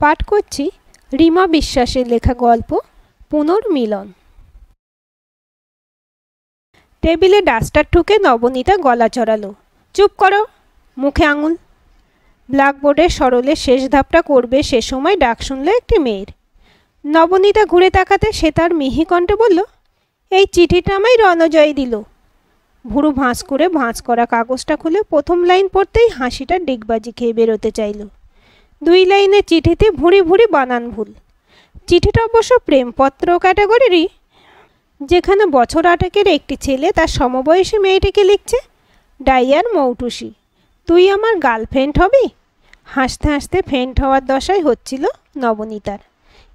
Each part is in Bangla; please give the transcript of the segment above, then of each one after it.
পাঠ করছি রিমা বিশ্বাসের লেখা গল্প পুনর্মিলন। টেবিলে ডাস্টার ঠুকে নবনীতা গলা চড়ালো। চুপ করো, মুখে আঙুল। ব্ল্যাকবোর্ডের সরলে শেষ ধাপটা করবে সে সময় ডাক শুনল একটি মেয়ের। নবনীতা ঘুরে তাকাতে সে তার মিহি কণ্ঠে বলল, এই চিঠিটা আমায় রণজয় দিল। ভুরু ভাঁজ করে ভাঁজ করা কাগজটা খুলে প্রথম লাইন পড়তেই হাসিটা ডিগবাজি খেয়ে বেরোতে চাইল। 2 লাইনের চিঠিতে ভুঁড়ি ভুঁড়ি বানান ভুল। চিঠিটা অবশ্য প্রেমপত্র ক্যাটাগরিরই, যেখানে বছর 8 একটি ছেলে তার সমবয়সী মেয়েটিকে লিখছে, ডাইয়ার মৌটুসি, তুই আমার গার্লফ্রেন্ড হবি। হাসতে হাসতে ফেন্ট হওয়ার দশায় হচ্ছিল নবনীতার।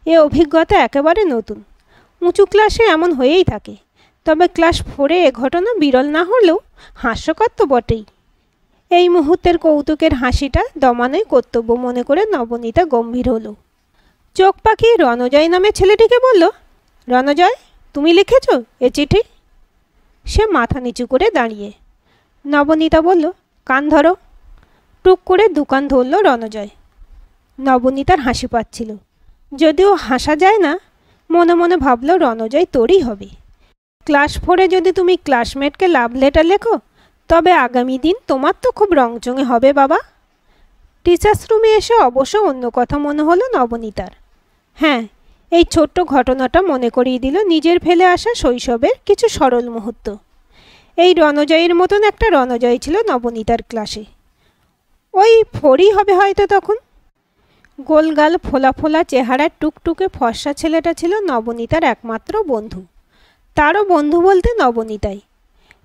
এ অভিজ্ঞতা একেবারে নতুন। উঁচু ক্লাসে এমন হয়েই থাকে, তবে ক্লাস 4-এ এ ঘটনা বিরল না হলেও হাস্যকর তো বটেই। এই মুহূর্তের কৌতুকের হাসিটা দমানোই কর্তব্য মনে করে নবনীতা গম্ভীর হলো। চোখ পাকিয়ে রণজয় নামে ছেলেটিকে বলল, রণজয়, তুমি লিখেছ এ চিঠি? সে মাথা নিচু করে দাঁড়িয়ে। নবনীতা বলল, কান ধরো। টুক করে দুকান ধরল রণজয়। নবনীতার হাসি পাচ্ছিল, যদিও হাসা যায় না। মনে মনে ভাবল, রণজয় তোরই হবে। ক্লাস 4-এ যদি তুমি ক্লাসমেটকে লাভ লেটার লেখো, তবে আগামী দিন তোমার তো খুব রংচঙে হবে বাবা। টিচার্স রুমে এসে অবশ্য অন্য কথা মনে হলো নবনীতার। হ্যাঁ, এই ছোট্ট ঘটনাটা মনে করিয়ে দিল নিজের ফেলে আসা শৈশবের কিছু সরল মুহূর্ত। এই রণজয়ের মতন একটা রণজয় ছিল নবনীতার ক্লাসে। ওই 4ই হবে হয়তো তখন। গোলগাল ফোলা ফোলা চেহারার টুকটুকে ফর্সা ছেলেটা ছিল নবনীতার একমাত্র বন্ধু। তারও বন্ধু বলতে নবনীতাই।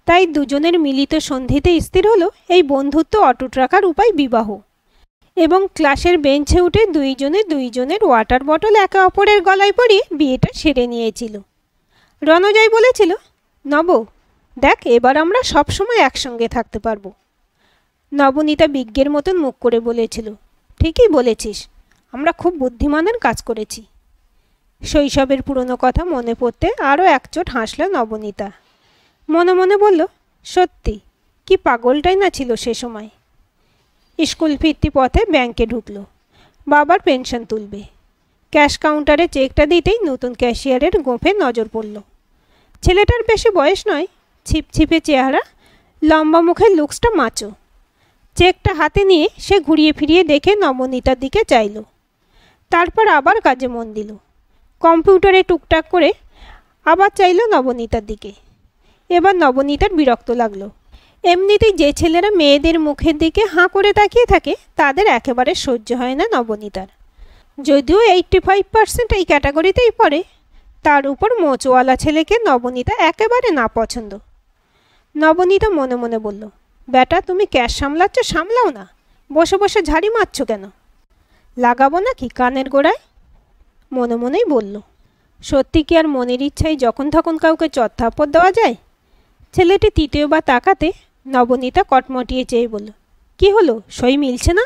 তাই দুজনের মিলিত সন্ধিতে স্থির হলো এই বন্ধুত্ব অটুট রাখার উপায় বিবাহ। এবং ক্লাসের বেঞ্চে উঠে দুইজনের ওয়াটার বটল একে অপরের গলায় পরিয়ে বিয়েটা সেরে নিয়েছিল। রণজয় বলেছিল, নব, দেখ, এবার আমরা সবসময় একসঙ্গে থাকতে পারবো। নবনীতা বিজ্ঞের মতন মুখ করে বলেছিল, ঠিকই বলেছিস, আমরা খুব বুদ্ধিমানের কাজ করেছি। শৈশবের পুরনো কথা মনে পড়তে আরও একচোট হাসল নবনীতা। মনে মনে বলল, সত্যি কি পাগলটাই না ছিল সে সময়। স্কুল ফিরতি পথে ব্যাংকে ঢুকল। বাবার পেনশন তুলবে। ক্যাশ কাউন্টারে চেকটা দিতেই নতুন ক্যাশিয়ারের গোঁফে নজর পড়ল। ছেলেটার বেশি বয়স নয়, ছিপছিপে চেহারা, লম্বা মুখের লুকসটা মাচো। চেকটা হাতে নিয়ে সে ঘুরিয়ে ফিরিয়ে দেখে নবনীতার দিকে চাইল। তারপর আবার কাজে মন দিল। কম্পিউটারে টুকটাক করে আবার চাইল নবনীতার দিকে। এবার নবনীতার বিরক্ত লাগলো। এমনিতেই যে ছেলেরা মেয়েদের মুখের দিকে হাঁ করে তাকিয়ে থাকে, তাদের একেবারে সহ্য হয় না নবনীতার। যদিও 85% এই ক্যাটাগরিতেই পড়ে, তার উপর মোচওয়ালা ছেলেকে নবনীতা একেবারে না পছন্দ। নবনীতা মনে মনে বলল, বেটা, তুমি ক্যাশ সামলাচ্ছ, সামলাও না, বসে বসে ঝাড়ি মারছ কেন? লাগাবো নাকি কানের গোড়ায়? মনে মনেই বলল। সত্যি কি আর মনের ইচ্ছায় যখন তখন কাউকে চত্থাপ্পড় দেওয়া যায়? ছেলেটি তৃতীয়বার তাকাতে নবনীতা কটমটিয়ে চেয়ে বলল, কি হলো, সই মিলছে না?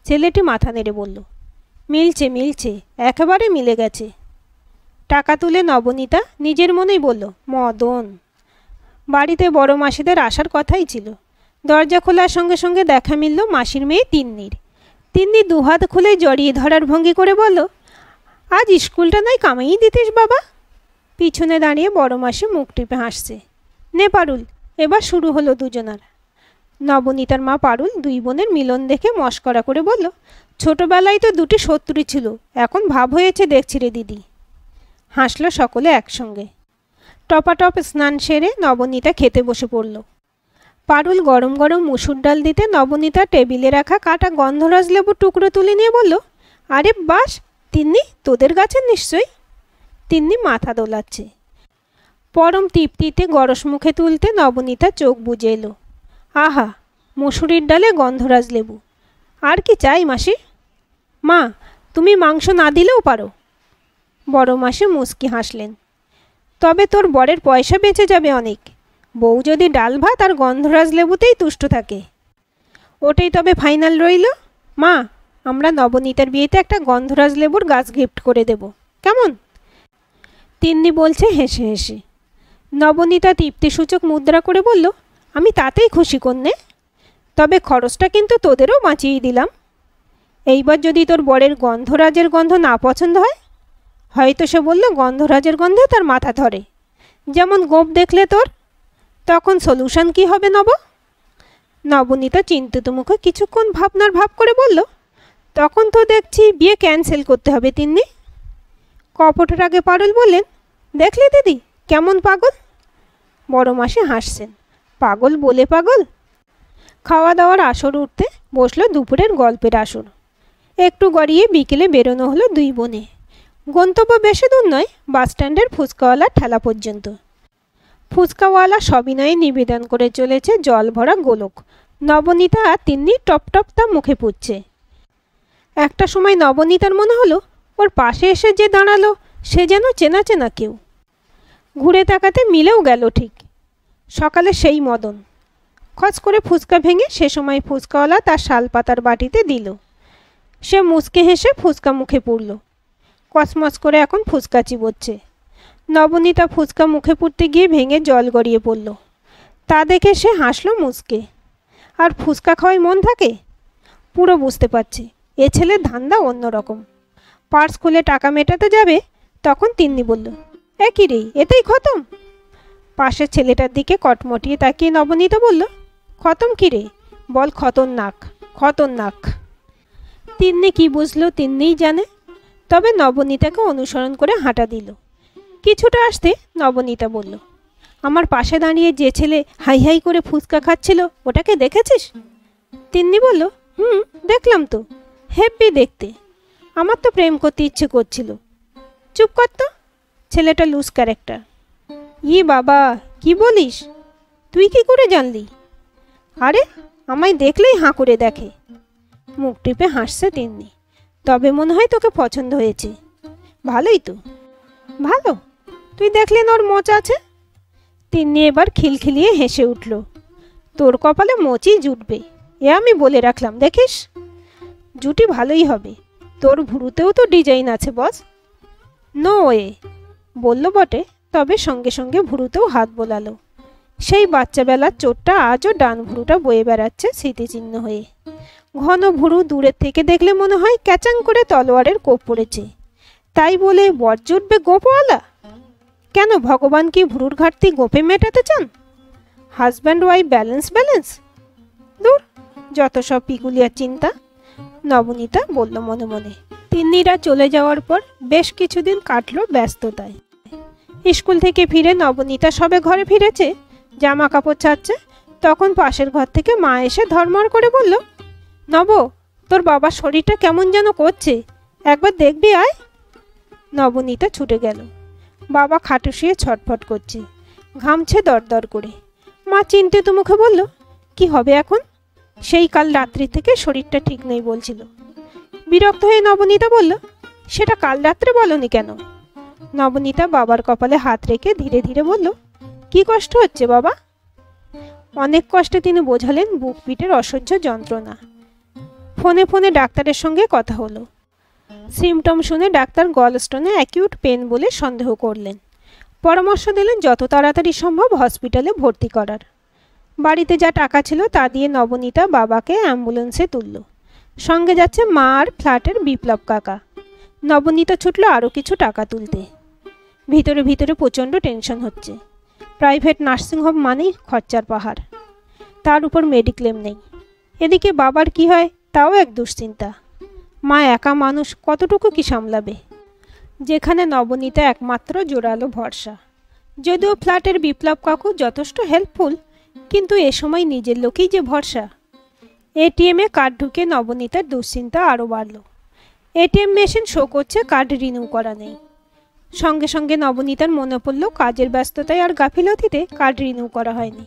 ছেলেটি মাথা নেড়ে বলল, মিলছে মিলছে, একেবারে মিলে গেছে। টাকা তুলে নবনীতা নিজের মনেই বলল, মদন। বাড়িতে বড় মাসিদের আসার কথাই ছিল। দরজা খোলার সঙ্গে সঙ্গে দেখা মিলল মাসির মেয়ে তিন্নির। তিন্নি দুহাত খুলে জড়িয়ে ধরার ভঙ্গি করে বলল, আজ স্কুলটা নয় কামাইই দিতিস বাবা। পিছনে দাঁড়িয়ে বড় মাসি মুখ টিপে হাসছে। নে পারুল, এবার শুরু হলো দুজনার। নবনীতার মা পারুল 2 বোনের মিলন দেখে মস্করা করে বলল, ছোটবেলায় তো 2টি শত্রু ছিল, এখন ভাব হয়েছে দেখছি রে দিদি। হাসল সকলে একসঙ্গে। টপাটপ স্নান সেরে নবনীতা খেতে বসে পড়ল। পারুল গরম গরম মুসুর ডাল দিতে নবনীতা টেবিলে রাখা কাটা গন্ধরাজ লেবুর টুকরো তুলে নিয়ে বলল, আরে বাস, তিন্নি, তোদের গাছের নিশ্চয়ই। তিন্নি মাথা দোলাচ্ছে। পরম তৃপ্তিতে গরস মুখে তুলতে নবনীতা চোখ বুজে এলো। আহা, মুসুরির ডালে গন্ধরাজ লেবু, আর কি চাই মাসি? মা, তুমি মাংস না দিলেও পারো। বড় মাসি মুচকি হাসলেন। তবে তোর বরের পয়সা বেঁচে যাবে অনেক। বউ যদি ডাল ভাত আর গন্ধরাজ লেবুতেই তুষ্ট থাকে। ওটাই তবে ফাইনাল রইল। মা, আমরা নবনীতার বিয়েতে একটা গন্ধরাজ লেবুর গাছ গিফট করে দেব, কেমন? তিন্নি বলছে হেসে হেসে। নবনীতা তৃপ্তিসূচক মুদ্রা করে বলল, আমি তাতেই খুশি কন্যে, তবে খরচটা কিন্তু তোদেরও বাঁচিয়ে দিলাম। এইবার যদি তোর বরের গন্ধরাজের গন্ধ না পছন্দ হয়, হয়তো সে বলল গন্ধরাজের গন্ধে তার মাথা ধরে, যেমন গোপ দেখলে তোর, তখন সলিউশন কি হবে নব? নবনীতা চিন্তিত মুখে কিছুক্ষণ ভাবনার ভাব করে বলল, তখন তো দেখছি বিয়ে ক্যান্সেল করতে হবে তিন্নি। কপটের আগে পারুল বললেন, দেখলে দিদি কেমন পাগল? বড় মাসি হাসছেন, পাগল বলে পাগল। খাওয়া দাওয়ার আসর উঠতে বসলো দুপুরের গল্পের আসর। একটু গড়িয়ে বিকেলে বেরোনো হলো দুই বোনে। গন্তব্য বেশি দূর নয়, বাসস্ট্যান্ডের ফুচকাওয়ালার ঠেলা পর্যন্ত। ফুচকাওয়ালা সবিনয়ে নিবেদন করে চলেছে জল ভরা গোলক। নবনীতা আর তিন্নি টপ টপ তা মুখে পুচ্ছে। একটা সময় নবনীতার মনে হলো ওর পাশে এসে যে দাঁড়ালো সে যেন চেনা চেনা কেউ। ঘুরে তাকাতে মিলেও গেল ঠিক। সকালে সেই মদন খচ করে ফুচকা ভেঙে সে সময় ফুচকাওয়ালা তার শালপাতার বাটিতে দিল। সে মুচকে হেসে ফুচকা মুখে পুরল। কচমচ করে এখন ফুচকা চিবোচ্ছে। নবনীতা ফুচকা মুখে পুরতে গিয়ে ভেঙে জল গড়িয়ে পড়ল। তা দেখে সে হাসল মুচকে। আর ফুচকা খাওয়াই মন থাকে? পুরো বুঝতে পারছে এ ছেলের ধান্দা অন্যরকম। পার্স খুলে টাকা মেটাতে যাবে, তখন তিন্নি বলল, এ কি রে, এতেই খতম? পাশের ছেলেটার দিকে কটমটিয়ে তাকিয়ে নবনীতা বলল, খতম কি রে? বল খতরনাক, খতরনাক। তিন্নি কি বুঝলো তিন্নিই জানে। তবে নবনীতাকে অনুসরণ করে হাঁটা দিল। কিছুটা আসতে নবনীতা বলল, আমার পাশে দাঁড়িয়ে যে ছেলে হাই হাই করে ফুচকা খাচ্ছিল ওটাকে দেখেছিস? তিন্নি বলল, দেখলাম তো, হেব্বি দেখতে। আমার তো প্রেম করতে ইচ্ছে করছিল। চুপ কর তো, ছেলেটা লুজ ক্যারেক্টার। ই বাবা, কি বলিস? তুই কি করে জানলি? আরে আমায় দেখলেই হাঁ করে দেখে। মুখ টিপে হাসছে তিন্নি। তবে মনে হয় তোকে পছন্দ হয়েছে। ভালোই তো। ভালো? তুই দেখলে ওর মোচ আছে? তিন্নি এবার খিলখিলিয়ে হেসে উঠল। তোর কপালে মোচই জুটবে, এ আমি বলে রাখলাম, দেখিস। জুটি ভালোই হবে। তোর ভুরুতেও তো ডিজাইন আছে বস। নো ওয়ে, বলল বটে, তবে সঙ্গে সঙ্গে ভুরুতেও হাত বোলালো। সেই বাচ্চাবেলার চোটটা আজও ডান ভুরুটা বয়ে বেড়াচ্ছে স্মৃতিচিহ্ন হয়ে। ঘন ভুরু দূরের থেকে দেখলে মনে হয় ক্যাচাং করে তলোয়ারের কোপ পড়েছে। তাই বলে বর জুটবে গোপওয়ালা? কেন ভগবান কি ভুরুর ঘাটতি গোপে মেটাতে চান? Husband wife balance balance? দূর, যত সব পিকুলিয়ার চিন্তা। নবনীতা বলল মনে মনে। তিন্নিরা চলে যাওয়ার পর বেশ কিছুদিন কাটল ব্যস্ততায়। স্কুল থেকে ফিরে নবনীতা সবে ঘরে ফিরেছে, জামা কাপড় ছাড়ছে, তখন পাশের ঘর থেকে মা এসে ধর্মর করে বলল, নব, তোর বাবার শরীরটা কেমন যেন করছে, একবার দেখবি আয়। নবনীতা ছুটে গেল। বাবা খাটে শুয়ে ছটফট করছে, ঘামছে দরদর করে। মা চিন্তিত মুখে বলল, কি হবে এখন? সেই কাল রাত্রি থেকে শরীরটা ঠিক নেই বলছিল। বিরক্ত হয়ে নবনীতা বলল, সেটা কাল রাত্রে বলনি কেন? নবনীতা বাবার কপালে হাত রেখে ধীরে ধীরে বলল, কি কষ্ট হচ্ছে বাবা? অনেক কষ্টে তিনি বোঝালেন বুক পিঠের অসহ্য যন্ত্রণা। ফোনে ফোনে ডাক্তারের সঙ্গে কথা হলো। সিমটম শুনে ডাক্তার গলস্টোনে অ্যাকিউট পেন বলে সন্দেহ করলেন। পরামর্শ দিলেন যত তাড়াতাড়ি সম্ভব হসপিটালে ভর্তি করার। বাড়িতে যা টাকা ছিল তা দিয়ে নবনীতা বাবাকে অ্যাম্বুলেন্সে তুলল। সঙ্গে যাচ্ছে মা আর ফ্ল্যাটের বিপ্লব কাকা। নবনীতা ছুটল আরও কিছু টাকা তুলতে। ভিতরে ভিতরে প্রচণ্ড টেনশন হচ্ছে। প্রাইভেট নার্সিংহোম মানেই খরচার পাহাড়, তার উপর মেডিক্লেম নেই। এদিকে বাবার কি হয় তাও এক দুশ্চিন্তা। মা একা মানুষ, কতটুকু কি সামলাবে? যেখানে নবনীতা একমাত্র জোরালো ভরসা। যদিও ফ্ল্যাটের বিপ্লব কাকু যথেষ্ট হেল্পফুল, কিন্তু এ সময় নিজের লোকেই যে ভরসা। এটিএমে কার্ড ঢুকে নবনীতার দুশ্চিন্তা আরও বাড়ল। এটিএম মেশিন শো করছে কার্ড রিনিউ করা নেই। সঙ্গে সঙ্গে নবনীতার মনে পড়ল কাজের ব্যস্ততায় আর গাফিলতিতে কার্ড রিনিউ করা হয়নি।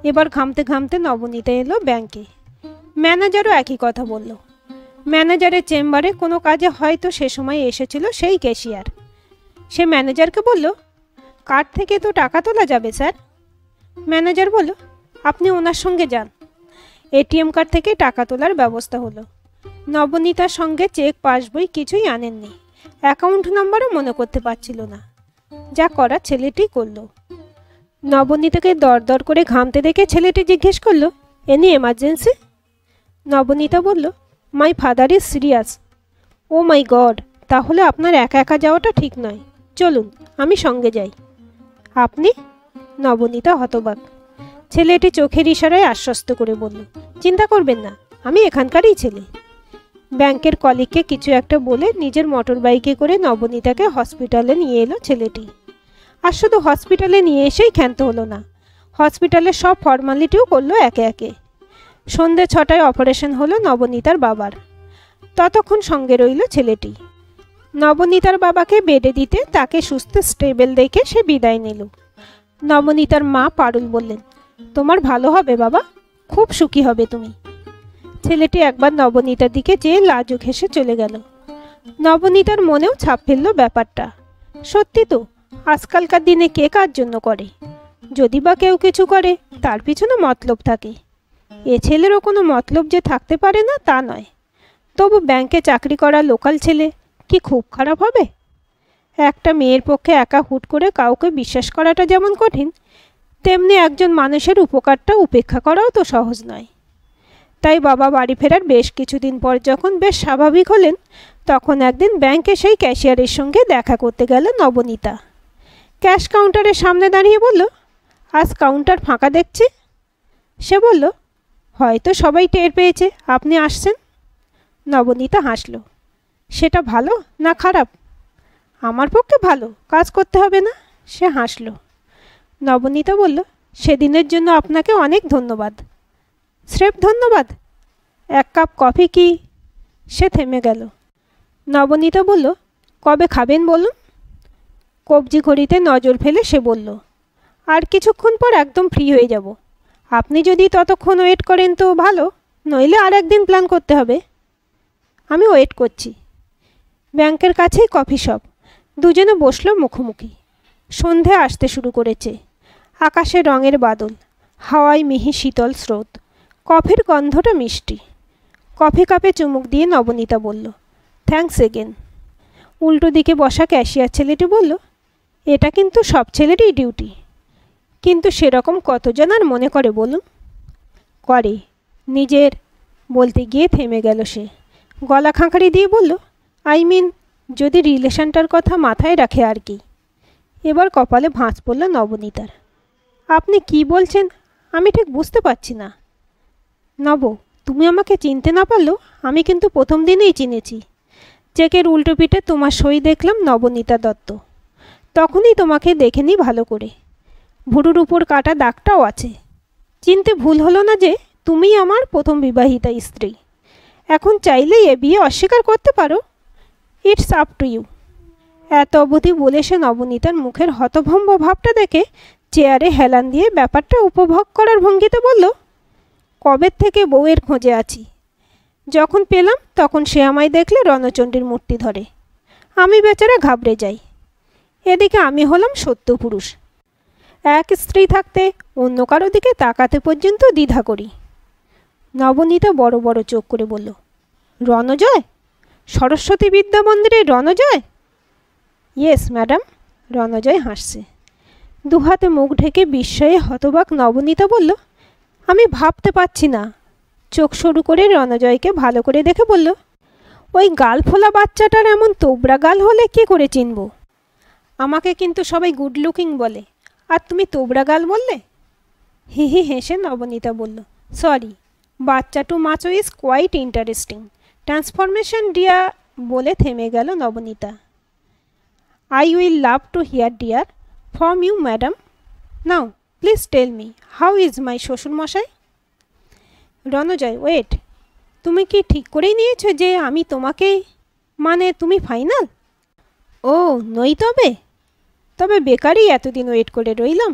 এবার ঘামতে ঘামতে নবনীতা এলো ব্যাংকে। ম্যানেজারও একই কথা বলল। ম্যানেজারের চেম্বারে কোনো কাজে হয়তো সে সময় এসেছিল সেই ক্যাশিয়ার। সে ম্যানেজারকে বলল, কার্ড থেকে তো টাকা তোলা যাবে স্যার। ম্যানেজার বলল, আপনি ওনার সঙ্গে যান। এটিএম কার্ড থেকে টাকা তোলার ব্যবস্থা হলো। নবনীতার সঙ্গে চেক পাসবই কিছুই আনেননি, অ্যাকাউন্ট নাম্বারও মনে করতে পারছিল না। যা করা ছেলেটি করল। নবনীতাকে দরদর করে ঘামতে দেখে ছেলেটি জিজ্ঞেস করল, এনি এমার্জেন্সি? নবনীতা বলল, my father is serious. Oh my god, তাহলে আপনার একা একা যাওয়াটা ঠিক নয়। চলুন, আমি সঙ্গে যাই। আপনি? নবনীতা হতবাক। ছেলেটি চোখের ইশারায় আশ্বস্ত করে বলল, চিন্তা করবেন না, আমি এখানকারই ছেলে। ব্যাংকের কলিগকে কিছু একটা বলে নিজের মোটর বাইকে করে নবনীতাকে হসপিটালে নিয়ে এলো ছেলেটি। আর শুধু হসপিটালে নিয়ে এসেই ক্ষান্ত হলো না, হসপিটালের সব ফর্মালিটিও করলো একে একে। সন্ধে 6টায় অপারেশন হলো নবনীতার বাবার। ততক্ষণ সঙ্গে রইল ছেলেটি। নবনীতার বাবাকে বেডে দিতে তাকে সুস্থ স্টেবল দেখে সে বিদায় নিল। নবনীতার মা পারুল বললেন, তোমার ভালো হবে বাবা, খুব সুখী হবে তুমি। ছেলেটি একবার নবনীতার দিকে চেয়ে লাজুক হেসে চলে গেল। নবনীতার মনেও ছাপ ফেলল ব্যাপারটা। সত্যি তো, আজকালকার দিনে কে কার জন্য করে? যদি বা কেউ কিছু করে, তার পিছনে মতলব থাকে। এ ছেলেরও কোনো মতলব যে থাকতে পারে না তা নয়। তবু ব্যাংকে চাকরি করা লোকাল ছেলে কি খুব খারাপ হবে? একটা মেয়ের পক্ষে একা হুট করে কাউকে বিশ্বাস করাটা যেমন কঠিন, তেমনি একজন মানুষের উপকারটা উপেক্ষা করাও তো সহজ নয়। তাই বাবা বাড়ি ফেরার বেশ কিছুদিন পর যখন বেশ স্বাভাবিক হলেন, তখন একদিন ব্যাংকে সেই ক্যাশিয়ারের সঙ্গে দেখা করতে গেল নবনীতা। ক্যাশ কাউন্টারের সামনে দাঁড়িয়ে বলল, আজ কাউন্টার ফাঁকা দেখছি। সে বলল, হয়তো সবাই টের পেয়েছে আপনি আসছেন। নবনীতা হাসল। সেটা ভালো না খারাপ? আমার পক্ষে ভালো, কাজ করতে হবে না। সে হাসল। নবনীতা বলল, সেদিনের জন্য আপনাকে অনেক ধন্যবাদ। স্রেফ ধন্যবাদ? 1 কাপ কফি কি? সে থেমে গেল। নবনীতা বলল, কবে খাবেন বলুন? কবজি ঘড়িতে নজর ফেলে সে বলল, আর কিছুক্ষণ পর একদম ফ্রি হয়ে যাব। আপনি যদি ততক্ষণ ওয়েট করেন তো ভালো, নইলে আর একদিন প্ল্যান করতে হবে। আমি ওয়েট করছি। ব্যাংকের কাছেই কফি শপ। দুজনে বসলো মুখোমুখি। সন্ধে আসতে শুরু করেছে। আকাশে রঙের বাদল, হাওয়ায় মিহি শীতল স্রোত, কফির গন্ধটা মিষ্টি। কফি কাপে চুমুক দিয়ে নবনীতা বলল, থ্যাঙ্কস এগেন। উল্টো দিকে বসা ক্যাশিয়ার ছেলেটি বলল, এটা কিন্তু সব ছেলেরই ডিউটি। কিন্তু সেরকম কতজন আর মনে করে বলুন? করে নিজের বলতে গিয়ে থেমে গেল সে। গলা খাঁকারি দিয়ে বলল, আই মিন যদি রিলেশনটার কথা মাথায় রাখে আর কি। এবার কপালে ভাঁজ পড়ল নবনীতার। আপনি কি বলছেন আমি ঠিক বুঝতে পারছি না। নব, তুমি আমাকে চিনতে না পারলেও আমি কিন্তু প্রথম দিনেই চিনেছি। চেকের উল্টো পিঠে তোমার সই দেখলাম নবনীতা দত্ত। তখনই তোমাকে দেখে নিই ভালো করে। ভুরুর উপর কাটা দাগটাও আছে। চিনতে ভুল হলো না যে তুমি আমার প্রথম বিবাহিতা স্ত্রী। এখন চাইলেই এ বিয়ে অস্বীকার করতে পারো। It's up to you. এত অবধি বলে সে নবনীতার মুখের হতভম্ব ভাবটা দেখে চেয়ারে হেলান দিয়ে ব্যাপারটা উপভোগ করার ভঙ্গিতে বলল, কবের থেকে বউয়ের খোঁজে আছি। যখন পেলাম তখন সে আমায় দেখলে রণচণ্ডীর মূর্তি ধরে। আমি বেচারা ঘাবড়ে যাই। এদিকে আমি হলাম সত্য পুরুষ। এক স্ত্রী থাকতে অন্য কারো দিকে তাকাতে পর্যন্ত দ্বিধা করি। নবনীতা বড় বড় চোখ করে বলল, রণজয়? সরস্বতী বিদ্যা মন্দিরের রণজয়? Yes madam. রণজয় হাসছে। দুহাতে মুখ ঢেকে বিস্ময়ে হতবাক নবনীতা বলল, আমি ভাবতে পারছি না। চোখ সরু করে রণজয়কে ভালো করে দেখে বলল, ওই গাল ফোলা বাচ্চাটার এমন তোবড়া গাল হলে কী করে চিনব? আমাকে কিন্তু সবাই গুড লুকিং বলে, আর তুমি তোবড়া গাল বললে। হি হি হেসে নবনীতা বলল, sorry, bachcha to macho is quite interesting transformation dear. বলে থেমে গেল Nabanita. I will love to hear dear from you madam. Now please tell me how is my শ্বশুরমশাই। রণজয়, ওয়েট, তুমি কি ঠিক করেই নিয়েছো যে আমি তোমাকে, মানে তুমি ফাইনাল? ও নই তবে বেকারই এতদিন ওয়েট করে রইলাম।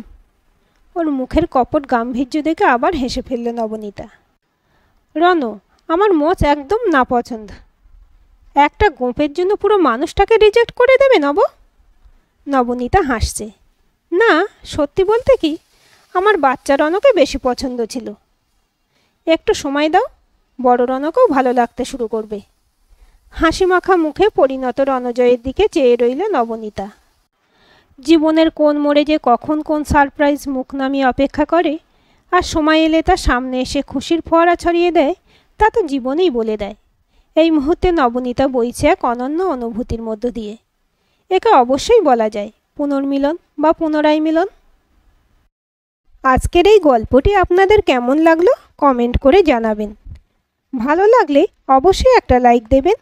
ওর মুখের কপট গাম্ভীর্য দেখে আবার হেসে ফেলল নবনীতা। রণ, আমার মোচ একদম না পছন্দ। একটা গোঁপের জন্য পুরো মানুষটাকে রিজেক্ট করে দেবে নব? নবনীতা হাসছে। না, সত্যি বলতে কি, আমার বাচ্চা রণকে বেশি পছন্দ ছিল। একটু সময় দাও, বড় রণকেও ভালো লাগতে শুরু করবে। হাসি মাখা মুখে পরিণত রণজয়ের দিকে চেয়ে রইল নবনীতা। জীবনের কোন মোড়ে যে কখন কোন সারপ্রাইজ মুখ নামিয়ে অপেক্ষা করে, আর সময় এলে তার সামনে এসে খুশির ফোয়ারা ছড়িয়ে দেয়, তা তো জীবনেই বলে দেয়। এই মুহূর্তে নবনীতা বইছে এক অনন্য অনুভূতির মধ্য দিয়ে। একে অবশ্যই বলা যায় পুনর্মিলন বা পুনরায় মিলন। আজকের এই গল্পটি আপনাদের কেমন লাগলো কমেন্ট করে জানাবেন। ভালো লাগলে অবশ্যই একটা লাইক দেবেন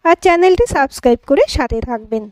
আর চ্যানেলটি সাবস্ক্রাইব করে সাথে থাকবেন।